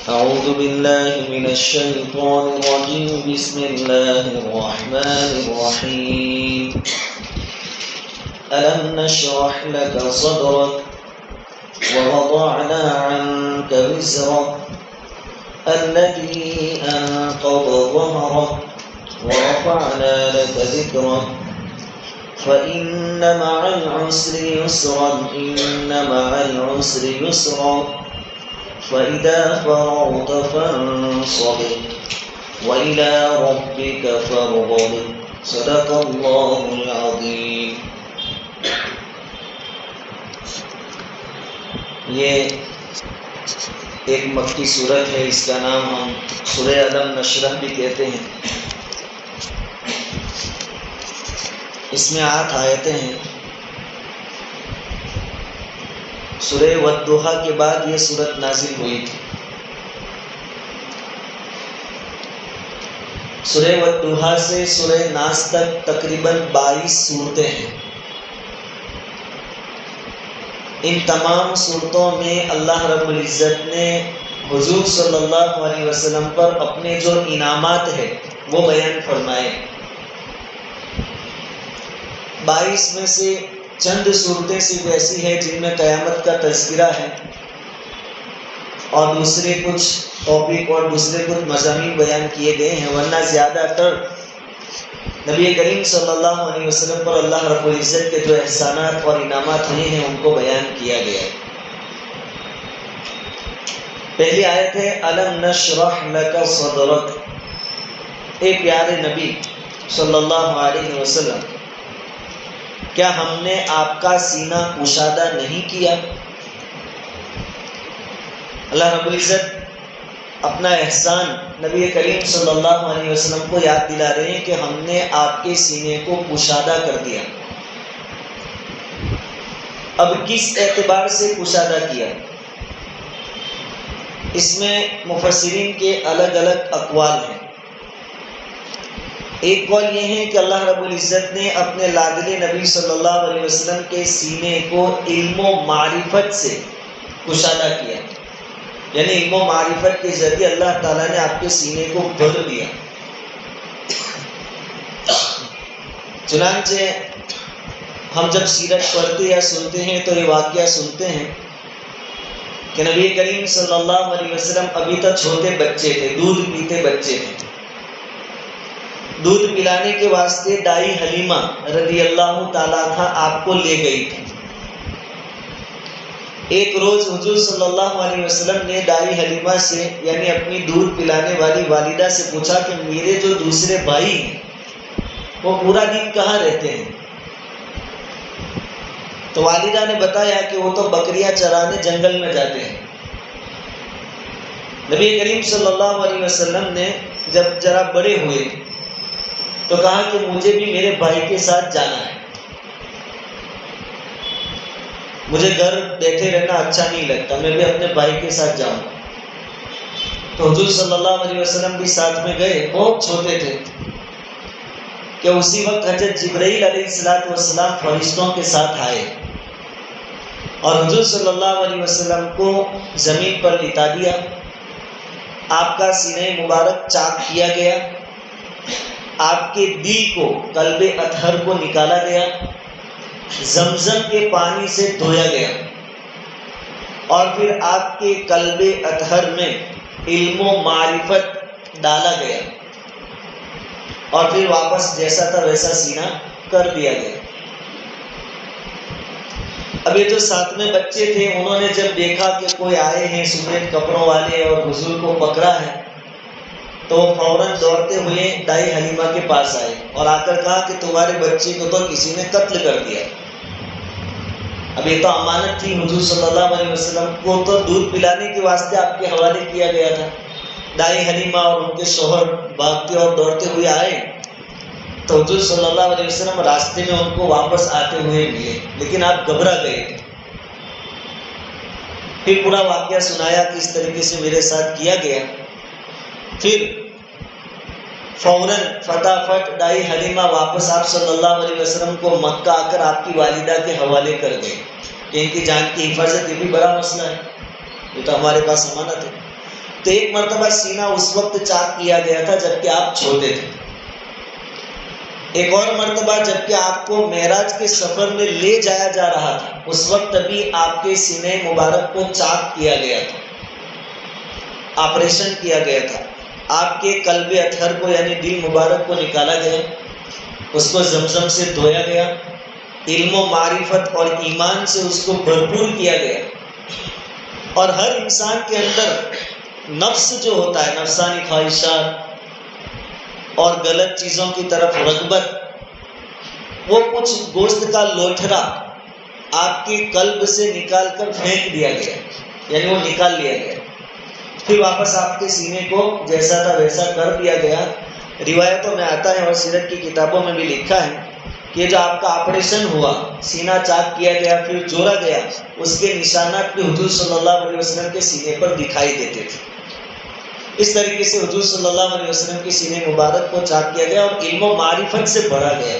أعوذ بالله من الشيطان الرجيم. بسم الله الرحمن الرحيم. ألم نشرح لك صدرك ووضعنا عنك وزرك الذي أنقض ظهرك ورفعنا لك ذكرك فإن مع العسر يسرا إن مع العسر يسرا فإذا فرغت فانصب وإلى ربك فارغب. صدق اللہ العظیم. یہ ایک مکی سورت ہے، اس کا نام ہم سورہ الم نشرح بھی کہتے ہیں. اس میں 8 آیتیں ہیں. سورہ والضحیٰ کے بعد یہ سورت نازل ہوئی تھی. سورہ والضحیٰ سے سورہ ناس تک تقریباً 22 صورتیں ہیں. ان تمام صورتوں میں اللہ رب العزت نے حضور صلی اللہ علیہ وسلم پر اپنے جو انعامات ہیں وہ بیان فرمائے. 22 میں سے چند صورتیں صرف ایسی ہیں جن میں قیامت کا تذکرہ ہے، اور دوسرے کچھ ٹاپک اور دوسرے کچھ مضامین بیان کیے گئے ہیں، ورنہ زیادہ تر نبی کریم صلی اللہ علیہ وسلم پر اللہ رب العزت کے جو احسانات اور انعامات ہوئے ہیں ان کو بیان کیا گیا ہے. پہلی آیت ہے الم نشرح لک صدرک. اے پیارے نبی صلی اللہ علیہ وسلم، کیا ہم نے آپ کا سینہ کشادہ نہیں کیا؟ اللہ رب العزت اپنا احسان نبی کریم صلی اللہ علیہ وسلم کو یاد دلا رہے ہیں کہ ہم نے آپ کے سینے کو کشادہ کر دیا. اب کس اعتبار سے کشادہ کیا؟ اس میں مفسرین کے الگ الگ اقوال ہیں. ایک قول یہ ہے کہ اللہ رب العزت نے اپنے لاڈلے نبی صلی اللہ علیہ وسلم کے سینے کو علم و معرفت سے کشادہ کیا، یعنی علم و معرفت کے ذریعے اللہ تعالیٰ نے آپ کے سینے کو بھر دیا. چنانچہ ہم جب سیرت پڑھتے یا سنتے ہیں تو یہ واقعہ سنتے ہیں کہ نبی کریم صلی اللہ علیہ وسلم ابھی تک چھوٹے بچے تھے، دودھ پیتے بچے تھے. دودھ پلانے کے واسطے دائی حلیمہ رضی اللہ تعالیٰ عنہا آپ کو لے گئی تھی. ایک روز حضور صلی اللہ علیہ وسلم نے دائی حلیمہ سے یعنی اپنی دودھ پلانے والی والدہ سے پوچھا کہ میرے جو دوسرے بھائی ہیں وہ پورا دن کہاں رہتے ہیں؟ تو والدہ نے بتایا کہ وہ تو بکریاں چرانے جنگل میں جاتے ہیں. نبی کریم صلی اللہ علیہ وسلم نے جب ذرا بڑے ہوئے تو کہا کہ مجھے بھی میرے بھائی کے ساتھ جانا ہے، مجھے گھر بیٹھے رہنا اچھا نہیں لگتا، میں بھی اپنے بھائی کے ساتھ جاؤں. تو حضور صلی اللہ علیہ وسلم بھی ساتھ میں گئے. بہت چھوٹے تھے کہ اسی وقت حضرت جبرائیل علیہ السلام فرشتوں کے ساتھ آئے اور حضور صلی اللہ علیہ وسلم کو زمین پر لٹا دیا. آپ کا سینہ مبارک چاک کیا گیا، آپ کے دل کو قلب اطہر کو نکالا گیا، زمزم کے پانی سے دھویا گیا، اور پھر آپ کے قلب اطہر میں علم و معرفت ڈالا گیا، اور پھر واپس جیسا تھا ویسا سینہ کر دیا گیا. اب یہ جو ساتھ میں بچے تھے انہوں نے جب دیکھا کہ کوئی آئے ہیں سفید کپڑوں والے اور حضور کو پکڑا ہے تو وہ فوراً دوڑتے ہوئے دائی حلیمہ کے پاس آئے اور آ کر کہا کہ تمہارے بچے کو تو کسی نے قتل کر دیا. اب یہ تو امانت تھی، حضور صلی اللہ علیہ وسلم کو تو دودھ پلانے کے واسطے آپ کے حوالے کیا گیا تھا. دائی حلیمہ اور ان کے شوہر بھاگتے اور دوڑتے ہوئے آئے تو حضور صلی اللہ علیہ وسلم راستے میں ان کو واپس آتے ہوئے ملے، لیکن آپ گھبرا گئے تھے. پھر پورا واقعہ سنایا کہ اس طریقے سے میرے ساتھ کیا گیا. پھر فوراً فٹافٹ دائی حلیمہ واپس آپ صلی اللہ علیہ وسلم کو مکہ آ کر آپ کی والدہ کے حوالے کر گئے کہ ان کی جان کی حفاظت یہ بھی بڑا مسئلہ ہے، یہ تو ہمارے پاس امانت ہے. تو ایک مرتبہ سینہ اس وقت چاک کیا گیا تھا جبکہ آپ چھوٹے تھے، ایک اور مرتبہ جبکہ آپ کو معراج کے سفر میں لے جایا جا رہا تھا، اس وقت بھی آپ کے سینے مبارک کو چاک کیا گیا تھا، آپریشن کیا گیا تھا، آپ کے قلب اطہر کو یعنی دل مبارک کو نکالا گیا، اس کو زمزم سے دھویا گیا، علم و معرفت اور ایمان سے اس کو بھرپور کیا گیا، اور ہر انسان کے اندر نفس جو ہوتا ہے، نفسانی خواہشات اور غلط چیزوں کی طرف رغبت، وہ کچھ گوشت کا لوٹھرا آپ کے قلب سے نکال کر پھینک دیا گیا، یعنی وہ نکال لیا گیا، پھر واپس آپ کے سینے کو جیسا تھا ویسا کر دیا گیا۔ روایتوں میں آتا ہے اور سیرت کی کتابوں میں بھی لکھا ہے کہ جو آپ کا آپریشن ہوا، سینہ چاک کیا گیا، پھر جوڑا گیا، اس کے نشانات بھی حضور صلی اللہ علیہ وسلم کے سینے پر دکھائی دیتے تھے۔ اس طریقے سے حضور صلی اللہ علیہ وسلم کے سینے مبارک کو چاک کیا گیا اور علم و معرفت سے بڑھا گیا۔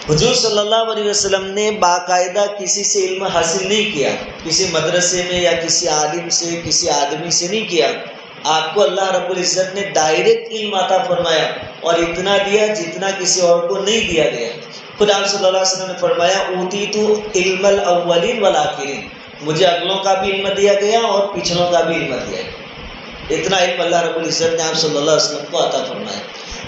حضور صلی اللہ علیہ وسلم نے باقاعدہ کسی سے علم حاصل نہیں کیا، کسی مدرسے میں یا کسی عالم سے، کسی آدمی سے نہیں کیا، آپ کو اللہ رب العزت نے ڈائریکٹ علم عطا فرمایا اور اتنا دیا جتنا کسی اور کو نہیں دیا گیا۔ خود آپ صلی اللہ علیہ وسلم نے فرمایا اوتیت علم الاولین والآخرین، مجھے اگلوں کا بھی علم دیا گیا اور پچھلوں کا بھی علم دیا گیا، اتنا علم اللہ رب العزت نے آپ صلی اللہ علیہ وسلم کو عطا فرمایا۔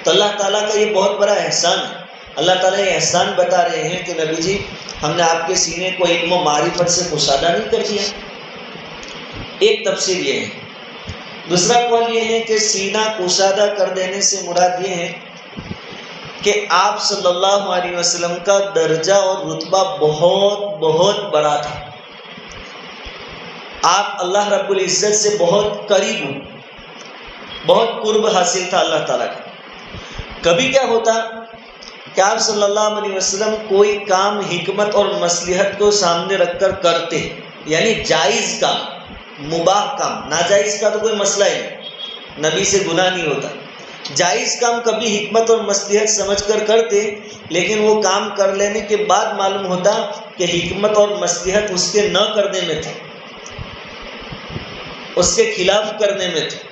تو اللہ تعالیٰ کا یہ بہت بڑا احسان ہے۔ اللہ تعالیٰ یہ احسان بتا رہے ہیں کہ نبی جی ہم نے آپ کے سینے کو علم و معرفت سے کشادہ نہیں کر دیا۔ ایک تفسیر یہ ہے۔ دوسرا قول یہ ہے کہ سینہ کشادہ کر دینے سے مراد یہ ہے کہ آپ صلی اللہ علیہ وسلم کا درجہ اور رتبہ بہت بہت بڑا تھا، آپ اللہ رب العزت سے بہت قریب ہو، بہت قرب حاصل تھا اللہ تعالیٰ کا۔ کبھی کیا ہوتا کہ آپ صلی اللہ علیہ وسلم کوئی کام حکمت اور مصلحت کو سامنے رکھ کر کرتے، یعنی جائز کام، مباح کام، ناجائز کا تو کوئی مسئلہ ہی نہیں، نبی سے گناہ نہیں ہوتا، جائز کام کبھی حکمت اور مصلحت سمجھ کر کرتے، لیکن وہ کام کر لینے کے بعد معلوم ہوتا کہ حکمت اور مصلحت اس کے نہ کرنے میں تھے، اس کے خلاف کرنے میں تھے۔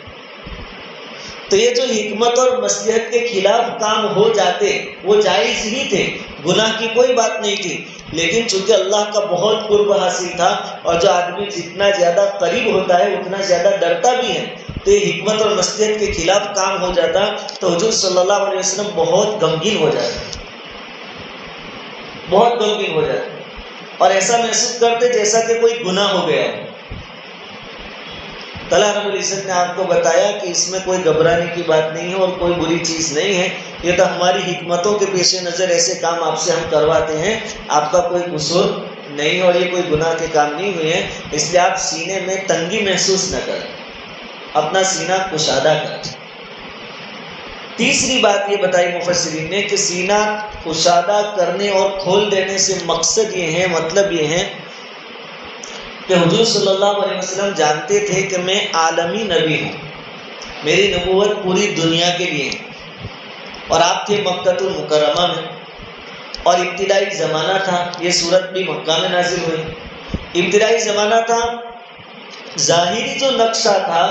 تو یہ جو حکمت اور مصلحت کے خلاف کام ہو جاتے وہ جائز ہی تھے، گناہ کی کوئی بات نہیں تھی، لیکن چونکہ اللہ کا بہت قرب حاصل تھا اور جو آدمی جتنا زیادہ قریب ہوتا ہے اتنا زیادہ ڈرتا بھی ہے، تو یہ حکمت اور مصلحت کے خلاف کام ہو جاتا تو حضور صلی اللہ علیہ وسلم بہت غمگین ہو جاتے، بہت غمگین ہو جاتے اور ایسا محسوس کرتے جیسا کہ کوئی گناہ ہو گیا ہو۔ اللہ رب العزت نے آپ کو بتایا کہ اس میں کوئی گھبرانے کی بات نہیں ہے اور کوئی بری چیز نہیں ہے، یہ تو ہماری حکمتوں کے پیش نظر ایسے کام آپ سے ہم کرواتے ہیں، آپ کا کوئی قصور نہیں اور یہ کوئی گناہ کے کام نہیں ہوئے ہیں، اس لیے آپ سینے میں تنگی محسوس نہ کریں، اپنا سینہ کشادہ کریں۔ تیسری بات یہ بتائی مفسرین نے کہ سینہ کشادہ کرنے اور کھول دینے سے مقصد یہ ہے، مطلب یہ ہے کہ حضور صلی اللہ علیہ وسلم جانتے تھے کہ میں عالمی نبی ہوں، میری نبوت پوری دنیا کے لیے ہے، اور آپ تھے مکہ المکرمہ میں اور ابتدائی زمانہ تھا، یہ صورت بھی مکہ میں نازل ہوئی، ابتدائی زمانہ تھا، ظاہری جو نقشہ تھا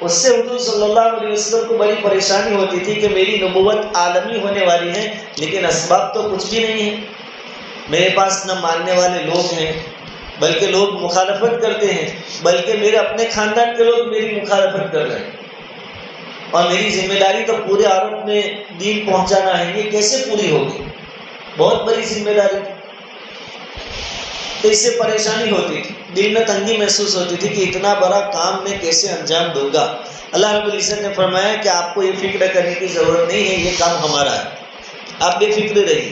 اس سے حضور صلی اللہ علیہ وسلم کو بڑی پریشانی ہوتی تھی کہ میری نبوت عالمی ہونے والی ہے لیکن اسباب تو کچھ بھی نہیں ہے، میرے پاس نہ ماننے والے لوگ ہیں بلکہ لوگ مخالفت کرتے ہیں، بلکہ میرے اپنے خاندان کے لوگ میری مخالفت کر رہے ہیں، اور میری ذمہ داری تو پورے عرب میں دین پہنچانا ہے، یہ کیسے پوری ہوگی؟ بہت بڑی ذمہ داری تھی۔ تو اس سے پریشانی ہوتی تھی، دل میں تنگی محسوس ہوتی تھی کہ اتنا بڑا کام میں کیسے انجام دوں گا۔ اللہ رب العزت نے فرمایا کہ آپ کو یہ فکر کرنے کی ضرورت نہیں ہے، یہ کام ہمارا ہے، آپ بے فکر رہیے۔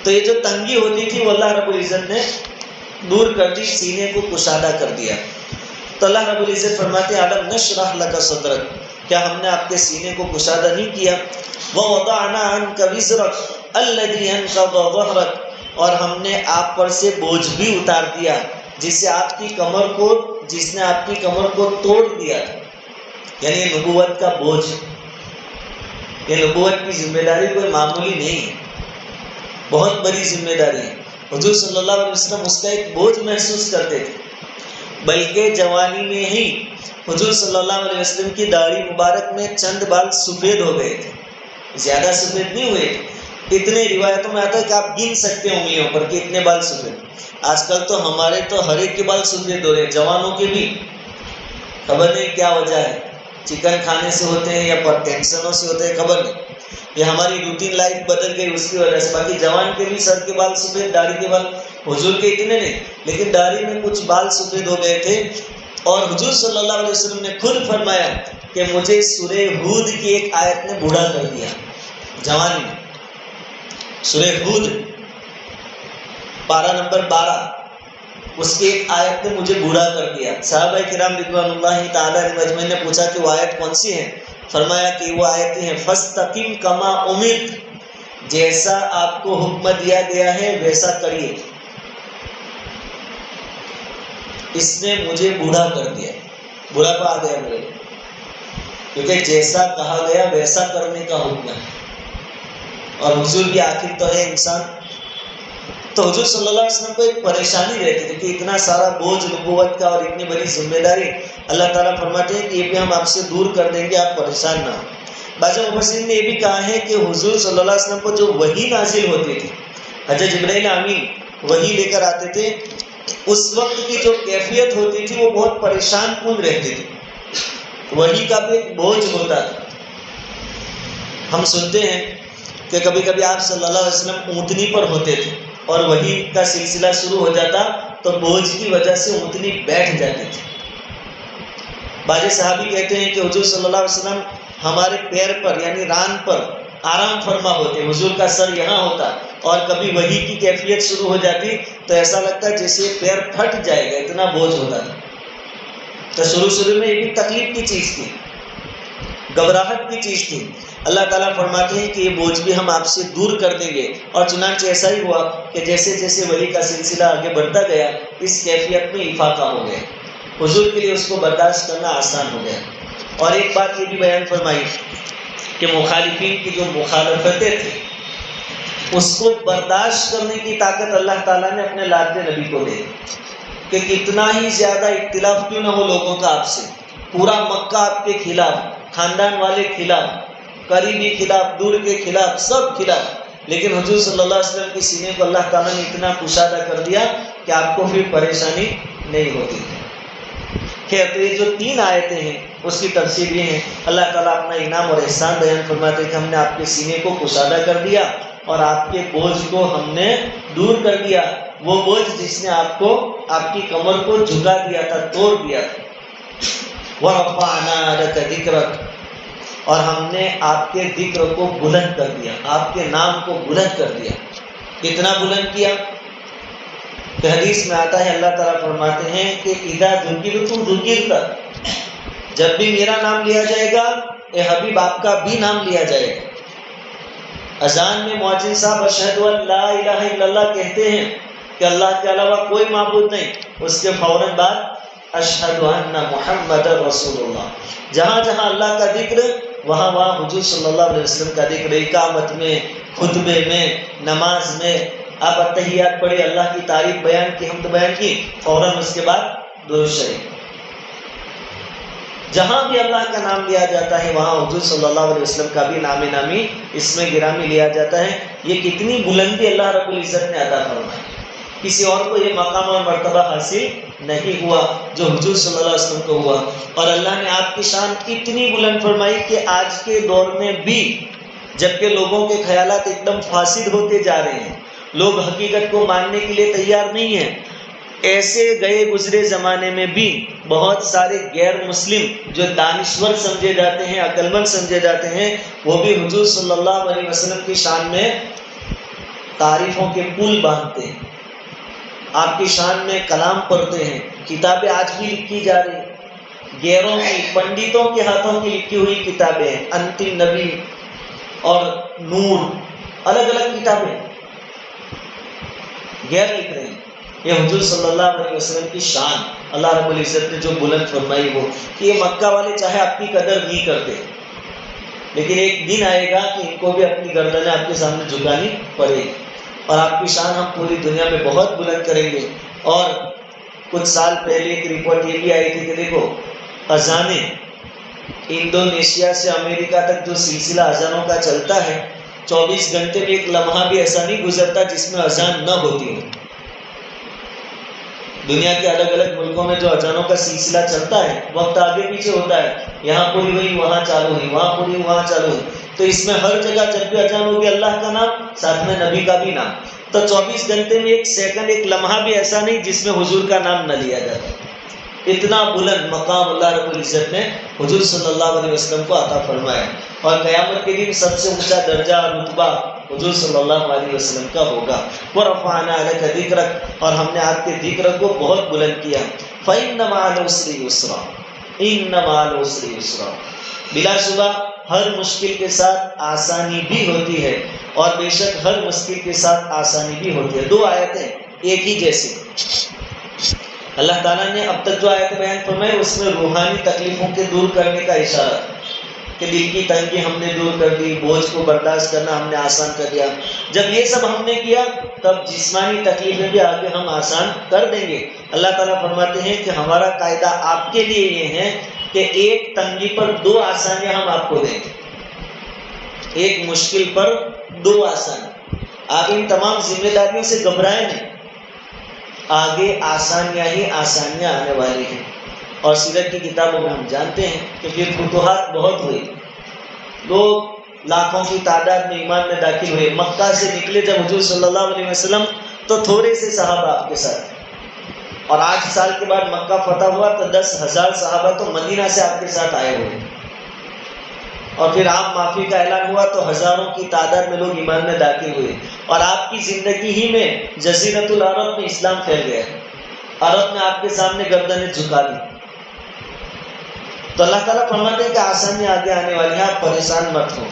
تو یہ جو تنگی ہوتی تھی وہ اللہ رب العزت نے دور کر دی، سینے کو کشادہ کر دیا۔ تو اللہ رب العزت فرماتے ہیں الم نشرح لک صدرک، کیا ہم نے آپ کے سینے کو کشادہ نہیں کیا؟ ووضعنا عنک وزرک الذی انقض ظہرک، اور ہم نے آپ پر سے بوجھ بھی اتار دیا جس نے آپ کی کمر کو توڑ دیا، یعنی نبوت کا بوجھ، یہ نبوت کی ذمہ داری کوئی معمولی نہیں ہے، بہت بڑی ذمہ داری ہے۔ حضور صلی اللہ علیہ وسلم اس کا ایک بوجھ محسوس کرتے تھے، بلکہ جوانی میں ہی حضور صلی اللہ علیہ وسلم کی داڑھی مبارک میں چند بال سفید ہو گئے تھے، زیادہ سفید نہیں ہوئے تھے، اتنے روایتوں میں آتا ہے کہ آپ گن سکتے ہیں انگلیوں پر کہ اتنے بال سفید۔ آج کل تو ہمارے تو ہر ایک کے بال سفید ہو رہے ہیں، جوانوں کے بھی، خبر نہیں کیا وجہ ہے، چکن کھانے سے ہوتے ہیں یا ٹینشنوں سے ہوتے ہیں، خبر نہیں، یہ ہماری روٹین لائف بدل گئی اس کی وجہ سے۔ باقی جوان کے بھی سر کے بال سفید، داڑھی کے بال، حضور کے اتنے نہیں، لیکن داڑھی میں کچھ بال سفید ہو گئے تھے، اور حضور صلی اللہ علیہ وسلم نے خود فرمایا کہ مجھے سورہ ہود کی ایک آیت نے بوڑھا کر دیا جوانی میں۔ سورہ ہود پارہ نمبر 12، اس کی ایک آیت نے مجھے بوڑھا کر دیا۔ صحابہ کرام رضوان اللہ تعالی علیہم اجمعین نے پوچھا کہ وہ آیت کون سی ہے؟ فرمایا کہ وہ آیتیں ہیں فاستقم کما امرت، جیسا آپ کو حکم دیا گیا ہے ویسا کریے۔ اس نے مجھے بوڑھا کر دیا، بڑھاپا آ گیا میرے، کیونکہ جیسا کہا گیا ویسا کرنے کا حکم ہے، اور حضور بھی آخر تو ہے انسان۔ تو حضور صلی اللہ علیہ وسلم کو ایک پریشانی رہتی تھی کہ اتنا سارا بوجھ نبوت کا اور اتنی بڑی ذمہ داری، اللہ تعالیٰ فرماتے ہیں کہ یہ بھی ہم آپ سے دور کر دیں گے، آپ پریشان نہ ہو۔ بعض مفسرین نے یہ بھی کہا ہے کہ حضور صلی اللہ علیہ وسلم کو جو وحی نازل ہوتی تھی، حضرت جبرائیل امین وحی لے کر آتے تھے، اس وقت کی جو کیفیت ہوتی تھی وہ بہت پریشان کن رہتی تھی، وحی کا بھی ایک بوجھ ہوتا تھا۔ ہم سنتے ہیں کہ کبھی کبھی آپ صلی اللہ علیہ وسلم اونٹنی پر ہوتے تھے اور وحی کا سلسلہ شروع ہو جاتا تو بوجھ کی وجہ سے اونٹنی بیٹھ جاتی تھی۔ بعض صحابی کہتے ہیں کہ حضور صلی اللہ علیہ وسلم ہمارے پیر پر یعنی ران پر آرام فرما ہوتے، حضور کا سر یہاں ہوتا، اور کبھی وحی کی کیفیت شروع ہو جاتی تو ایسا لگتا جیسے پیر پھٹ جائے گا، اتنا بوجھ ہوتا تھا۔ تو شروع میں یہ بھی تکلیف کی چیز تھی، گھبراہٹ کی چیز تھی۔ اللہ تعالیٰ فرماتے ہیں کہ یہ بوجھ بھی ہم آپ سے دور کر دیں گے، اور چنانچہ ایسا ہی ہوا کہ جیسے جیسے وحی کا سلسلہ آگے بڑھتا گیا اس کیفیت میں افاقہ ہو گیا، حضور کے لیے اس کو برداشت کرنا آسان ہو گیا۔ اور ایک بات یہ بھی بیان فرمائی کہ مخالفین کی جو مخالفتیں تھیں اس کو برداشت کرنے کی طاقت اللہ تعالیٰ نے اپنے لاڈلے نبی کو دے، کہ کتنا ہی زیادہ اختلاف کیوں نہ ہو لوگوں کا آپ سے، پورا مکہ آپ کے خلاف، خاندان والے خلاف، قریبی خلاف، دور کے خلاف، سب خلاف، لیکن حضور صلی اللہ علیہ وسلم کے سینے کو اللہ تعالیٰ نے اتنا کشادہ کر دیا کہ آپ کو پھر پریشانی نہیں ہوتی تھی۔ خیر، تو یہ جو 3 آیتیں ہیں اس کی تفسیر یہ ہے، اللہ تعالیٰ اپنا انعام اور احسان بیان فرماتے ہیں کہ ہم نے آپ کے سینے کو کشادہ کر دیا اور آپ کے بوجھ کو ہم نے دور کر دیا، وہ بوجھ جس نے آپ کو، آپ کی کمر کو جھکا دیا تھا، توڑ دیا تھا۔ وَرَفَعْنَا لَكَ ذِكْرَكَ، اور ہم نے آپ کے ذکر کو بلند کر دیا، آپ کے نام کو بلند کر دیا۔ کتنا بلند کیا کہ حدیث میں آتا ہے اللہ تعالیٰ فرماتے ہیں کہ اِذَا ذُكِرْتُ ذُكِرْتَ، جب بھی میرا نام لیا جائے گا اے حبیب آپ کا بھی نام لیا جائے گا۔ اذان میں مؤذن صاحب اشہد ان لا الہ الا اللہ کہتے ہیں کہ اللہ کے علاوہ کوئی معبود نہیں، اس کے فوراً بعد اشہد ان محمد رسول اللہ، جہاں جہاں اللہ کا ذکر وہاں وہاں حضور صلی اللہ علیہ وسلم کا ذکر، اقامت میں، خطبے میں، نماز میں، آپ اتحیات پڑھے، اللہ کی تعریف بیان کی، حمد بیان کی، فوراً اس کے بعد درود شریف۔ جہاں بھی اللہ کا نام لیا جاتا ہے وہاں حضور صلی اللہ علیہ وسلم کا بھی نام نامی اس میں گرامی لیا جاتا ہے۔ یہ کتنی بلندی اللہ رب العزت نے عطا فرمائی، کسی اور کو یہ مقام اور مرتبہ حاصل نہیں ہوا جو حضور صلی اللہ علیہ وسلم کو ہوا۔ اور اللہ نے آپ کی شان اتنی بلند فرمائی کہ آج کے دور میں بھی، جبکہ لوگوں کے خیالات ایک دم فاسد ہوتے جا رہے ہیں، لوگ حقیقت کو ماننے کے لیے تیار نہیں ہیں، ایسے گئے گزرے زمانے میں بھی بہت سارے غیر مسلم جو دانشور سمجھے جاتے ہیں، عقل مند سمجھے جاتے ہیں، وہ بھی حضور صلی اللہ علیہ وسلم کی شان میں تعریفوں کے پل باندھتے ہیں، آپ کی شان میں کلام پڑھتے ہیں، کتابیں آج بھی لکھی جا رہی ہیں، غیروں کی، پنڈتوں کے ہاتھوں کی لکھی ہوئی کتابیں ہیں، انتم نبی اور نور، الگ الگ کتابیں غیر لکھ رہے ہیں۔ یہ حضور صلی اللہ علیہ وسلم کی شان اللہ رب العزت نے جو بلند فرمائی وہ کہ یہ مکہ والے چاہے آپ کی قدر نہیں کرتے، لیکن ایک دن آئے گا کہ ان کو بھی اپنی گردنیں آپ کے سامنے جھکانی پڑے گی، اور آپ کی شان ہم پوری دنیا میں بہت بلند کریں گے۔ اور کچھ سال پہلے ایک رپورٹ یہ بھی آئی تھی کہ دیکھو اذانیں انڈونیشیا سے امریکہ تک جو سلسلہ اذانوں کا چلتا ہے 24 گھنٹے میں ایک لمحہ بھی ایسا نہیں گزرتا جس میں اذان نہ ہوتی ہو. دنیا کے الگ الگ ملکوں میں جو اذانوں کا سلسلہ چلتا ہے وقت آگے پیچھے ہوتا ہے, یہاں پوری ہوئی وہاں چالو ہوئی, وہاں پوری ہوئی وہاں چالو ہوئی. تو اس میں ہر جگہ جب بھی اذان ہوگی اللہ کا نام ساتھ میں نبی کا بھی نام. تو 24 گھنٹے میں ایک سیکنڈ ایک لمحہ بھی ایسا نہیں جس میں حضور کا نام نہ لیا جاتا. اتنا بلند مقام اللہ رب العزت نے حضور صلی اللہ علیہ وسلم کو عطا فرمایا, اور قیامت کے دن سب سے اونچا درجہ اور رتبہ حضور صلی اللہ علیہ وسلم کا ہوگا. وَرَفَعْنَا لَكَ ذِكْرَكَ, اور ہم نے آپ کے ذکر کو بہت بلند کیا. فَإِنَّ مَعَ الْعُسْرِ يُسْرًا, إِنَّ مَعَ الْعُسْرِ يُسْرًا, بلا شبہ ہر مشکل کے ساتھ آسانی بھی ہوتی ہے, اور بے شک ہر مشکل کے ساتھ آسانی بھی ہوتی ہے. دو آیتیں ایک ہی جیسی. اللہ تعالیٰ نے اب تک جو آیت بیان فرمائی اس میں روحانی تکلیفوں کے دور کرنے کا اشارہ کہ دل کی تنگی ہم نے دور کر دی, بوجھ کو برداشت کرنا ہم نے آسان کر دیا. جب یہ سب ہم نے کیا تب جسمانی تکلیفیں بھی آگے ہم آسان کر دیں گے. اللہ تعالیٰ فرماتے ہیں کہ ہمارا قاعدہ آپ کے لیے یہ ہے کہ ایک تنگی پر 2 آسانیاں ہم آپ کو دیں گے, ایک مشکل پر 2 آسانی. آپ ان تمام ذمہ داریوں سے گھبرائیں نہیں, آگے آسانیاں ہی آسانیاں آنے والی ہیں. اور سیرت کی کتابوں میں ہم جانتے ہیں کہ پھر فتوحات بہت ہوئی, لوگ لاکھوں کی تعداد میں ایمان میں داخل ہوئے. مکہ سے نکلے جب حضور صلی اللہ علیہ وسلم تو تھوڑے سے صحابہ آپ کے ساتھ, اور 8 سال کے بعد مکہ فتح ہوا تو 10,000 صحابہ تو مدینہ سے آپ کے ساتھ آئے ہوئے, اور پھر عام معافی کا اعلان ہوا تو ہزاروں کی تعداد میں لوگ ایمان میں داخل ہوئے. اور آپ کی زندگی ہی میں جزیرۃ العرب میں اسلام پھیل گیا, عرب نے آپ کے سامنے گردنیں جھکا دی. تو اللہ تعالیٰ فرماتے ہیں کہ آسانی آگے آنے والی ہے, آپ پریشان مت ہو.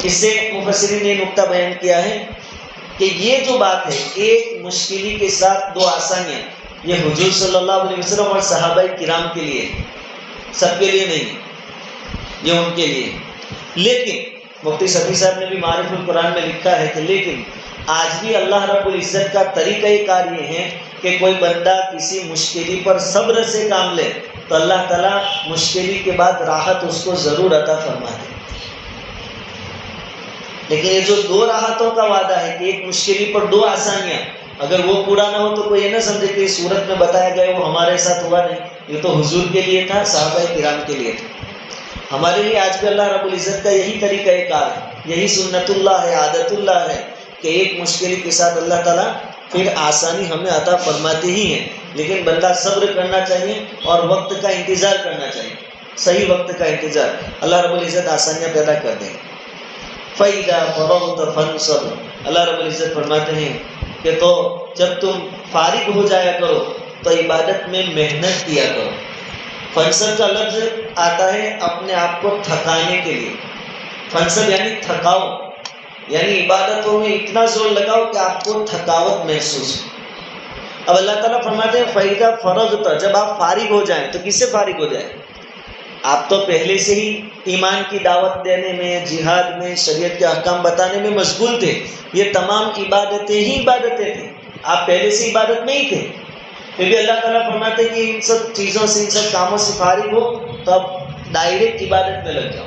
اس سے مفسرین نے نقطہ بیان کیا ہے کہ یہ جو بات ہے ایک مشکلی کے ساتھ 2 آسانیاں, یہ حضور صلی اللہ علیہ وسلم اور صحابہ کرام کے لیے, سب کے لیے نہیں, یہ ان کے لیے. لیکن مفتی صفی صاحب نے بھی معارف القرآن میں لکھا ہے کہ لیکن آج بھی اللہ رب العزت کا طریقہ کار یہ ہے کہ کوئی بندہ کسی مشکلی پر صبر سے کام لے تو اللہ تعالیٰ مشکلی کے بعد راحت اس کو ضرور عطا فرماتے. لیکن یہ جو 2 راحتوں کا وعدہ ہے کہ ایک مشکلی پر 2 آسانیاں, اگر وہ پورا نہ ہو تو کوئی یہ نہ سمجھے کہ اس صورت میں بتایا گیا وہ ہمارے ساتھ ہوا نہیں, یہ تو حضور کے لیے تھا, صحابہ کرام کے لیے تھا. ہمارے لیے آج بھی اللہ رب العزت کا یہی طریقہ کار ہے, یہی سنت اللہ ہے, عادت اللہ ہے کہ ایک مشکل کے ساتھ اللہ تعالیٰ پھر آسانی ہمیں عطا فرماتے ہی ہیں. لیکن بندہ صبر کرنا چاہیے اور وقت کا انتظار کرنا چاہیے, صحیح وقت کا انتظار. اللہ رب العزت آسانیاں پیدا کر دیں. فَإِذَا فَرَغْتَ فَانْصَبْ, اللہ رب العزت فرماتے ہیں کہ تو جب تم فارغ ہو جایا کرو تو عبادت میں محنت کیا کرو. فنصب کا لفظ آتا ہے اپنے آپ کو تھکانے کے لیے. فنصب یعنی تھکاؤ, یعنی عبادتوں میں اتنا زور لگاؤ کہ آپ کو تھکاوٹ محسوس ہو. اب اللہ تعالیٰ فرماتے ہیں فَإِذَا فَرَغْتَ, جب آپ فارغ ہو جائیں تو کس سے فارغ ہو جائیں؟ آپ تو پہلے سے ہی ایمان کی دعوت دینے میں, جہاد میں, شریعت کے احکام بتانے میں مشغول تھے. یہ تمام عبادتیں ہی عبادتیں تھیں, آپ پہلے سے عبادت میں ہی تھے. پھر بھی اللہ تعالیٰ فرماتے ہیں کہ ان سب چیزوں سے, ان سب کاموں سے فارغ ہو تو اب ڈائریکٹ عبادت میں لگ جاؤ.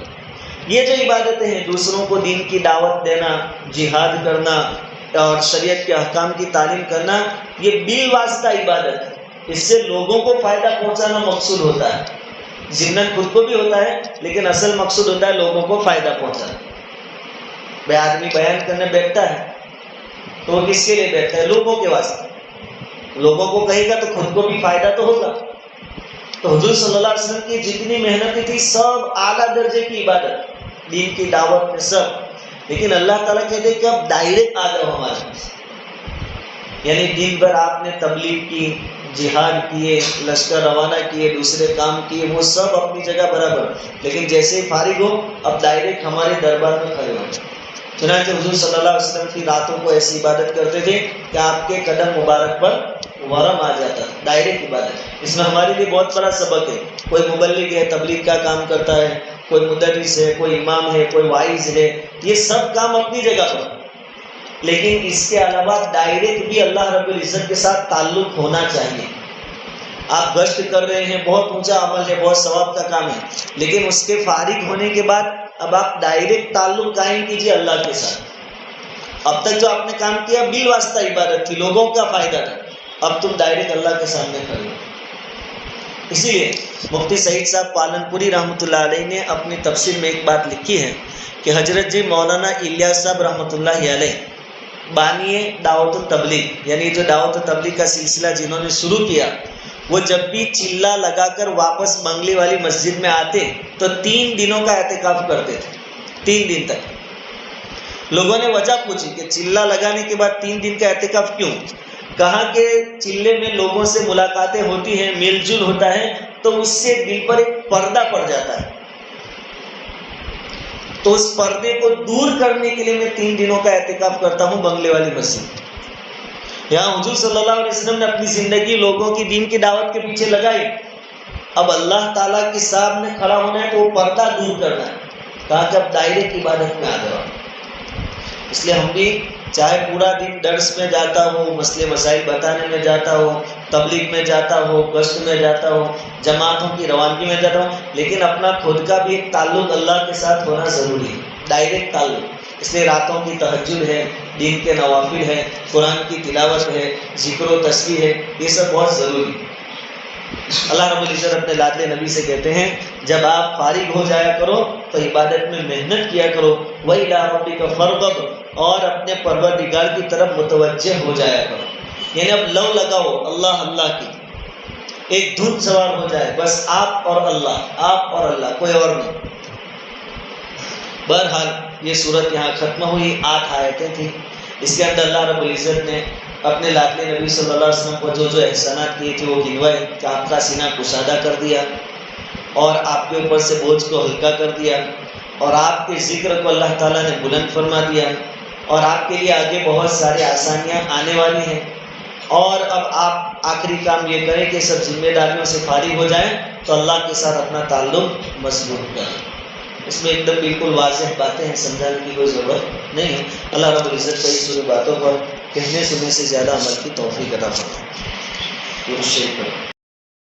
یہ جو عبادتیں ہیں, دوسروں کو دین کی دعوت دینا, جہاد کرنا اور شریعت کے احکام کی تعلیم کرنا, یہ بالواسطہ عبادت ہے. اس سے لوگوں کو فائدہ پہنچانا مقصود ہوتا ہے, ضمن خود کو بھی ہوتا ہے, لیکن اصل مقصود ہوتا ہے لوگوں کو فائدہ پہنچانا. بے آدمی بیان کرنے بیٹھتا ہے تو وہ کس کے لیے بیٹھتا ہے؟ لوگوں کے واسطے. لوگوں کو کہے گا تو خود کو بھی فائدہ تو ہوگا. تو حضور صلی اللہ علیہ وسلم کی جتنی محنتیں تھی سب اعلیٰ درجے کی عبادت, دین کی دعوت میں سب. لیکن اللہ تعالیٰ کہتے ہیں کہ اب ڈائریکٹ آ جاؤ ہمارے پاس. یعنی دن بھر آپ نے تبلیغ کی, جہاد کیے, لشکر روانہ کیے, دوسرے کام کیے, وہ سب اپنی جگہ برابر, لیکن جیسے ہی فارغ ہو اب ڈائریکٹ ہمارے دربار میں کھڑے ہو. چنانچہ حضور صلی اللہ علیہ وسلم کی راتوں کو ایسی عبادت کرتے تھے کہ آپ کے قدم مبارک پر ورم آ جاتا, ڈائریکٹ عبادت. اس میں ہمارے لیے بہت بڑا سبق ہے. کوئی مبلغ ہے, تبلیغ کا کام کرتا ہے, کوئی مدرس ہے, کوئی امام ہے, کوئی واعظ ہے, یہ سب کام اپنی جگہ پر, لیکن اس کے علاوہ ڈائریکٹ بھی اللہ رب العزت کے ساتھ تعلق ہونا چاہیے. آپ گشت کر رہے ہیں، بہت اونچا عمل ہے، بہت ثواب کا کام ہے، لیکن اس کے فارغ ہونے کے بعد اب آپ ڈائریکٹ تعلق قائم کیجیے اللہ کے ساتھ۔ اب تک جو آپ نے کام کیا بل واسطہ عبادت تھی، لوگوں کا فائدہ تھا، اب تم ڈائریکٹ اللہ کے سامنے کھڑے ہو۔ اسی لیے مفتی سعید صاحب پالن پوری رحمۃ اللہ علیہ نے اپنی تفسیر میں ایک بات لکھی ہے کہ حضرت جی مولانا الیاس صاحب رحمۃ اللہ علیہ بانی دعوت و تبلیغ، یعنی جو دعوت و تبلیغ کا سلسلہ جنہوں نے شروع کیا، وہ جب بھی چلا لگا کر واپس بنگلے والی مسجد میں آتے تو 3 دنوں کا اعتکاف کرتے تھے، 3 دن تک۔ لوگوں نے وجہ پوچھی کہ چلا لگانے کے بعد 3 دن کا اعتکاف کیوں؟ کہا کہ چلے میں لوگوں سے ملاقاتیں ہوتی ہیں، میل جول ہوتا ہے، تو اس سے دل پر ایک پردہ پڑ جاتا ہے، تو اس پردے کو دور کرنے کے لیے میں 3 دنوں کا اعتکاف کرتا ہوں بنگلے والی مسجد۔ یہاں حضور صلی اللہ علیہ وسلم نے اپنی زندگی لوگوں کی دین کی دعوت کے پیچھے لگائی، اب اللہ تعالیٰ کے سامنے کھڑا ہونا ہے تو وہ پردہ دور کرنا ہے، کہا کہ اب دائرے کی عبادت میں آ جاؤ۔ اس لیے ہم بھی چاہے پورا دن درس میں جاتا ہو، مسئلے مسائل بتانے میں جاتا ہو، تبلیغ میں جاتا ہو، گشت میں جاتا ہو، جماعتوں کی روانگی میں جاتا ہو، لیکن اپنا خود کا بھی ایک تعلق اللہ کے ساتھ ہونا ضروری ہے، ڈائریکٹ تعلق۔ اس لیے راتوں کی تہجد ہے، دین کے نوافل ہے، قرآن کی تلاوت ہے، ذکر و تسبیح ہے، یہ سب بہت ضروری ہے۔ اللہ رب العزت اپنے لاڈلے نبی سے کہتے ہیں جب آپ فارغ ہو جایا کرو تو عبادت میں محنت کیا کرو، وَإِلَىٰ رَبِّكَ فَارْغَب، اور اپنے پروردگار کی طرف متوجہ ہو جایا کرو، یعنی اب لو لگاؤ اللہ اللہ کی، ایک دھن سوار ہو جائے، بس آپ اور اللہ، آپ اور اللہ، کوئی اور نہیں۔ بہرحال یہ صورت یہاں ختم ہوئی، 8 آیتیں تھیں، اس کے اندر اللہ رب العزت نے اپنے لاڈلے نبی صلی اللہ علیہ وسلم کو جو جو احسانات کیے تھے وہ گنوائے، کہ آپ کا سینہ کشادہ کر دیا اور آپ کے اوپر سے بوجھ کو ہلکا کر دیا، اور آپ کے ذکر کو اللہ تعالیٰ نے بلند فرما دیا، اور آپ کے لیے آگے بہت ساری آسانیاں آنے والی ہیں، اور اب آپ آخری کام یہ کریں کہ سب ذمہ داریوں سے فارغ ہو جائیں تو اللہ کے ساتھ اپنا تعلق مضبوط کریں۔ اس میں ایک دم بالکل واضح باتیں ہیں، سمجھانے کی کوئی ضرورت نہیں ہے۔ اللہ رب العزت کئی ساری باتوں پر کہنے سننے سے زیادہ عمل کی توفیق عطا فرمائے۔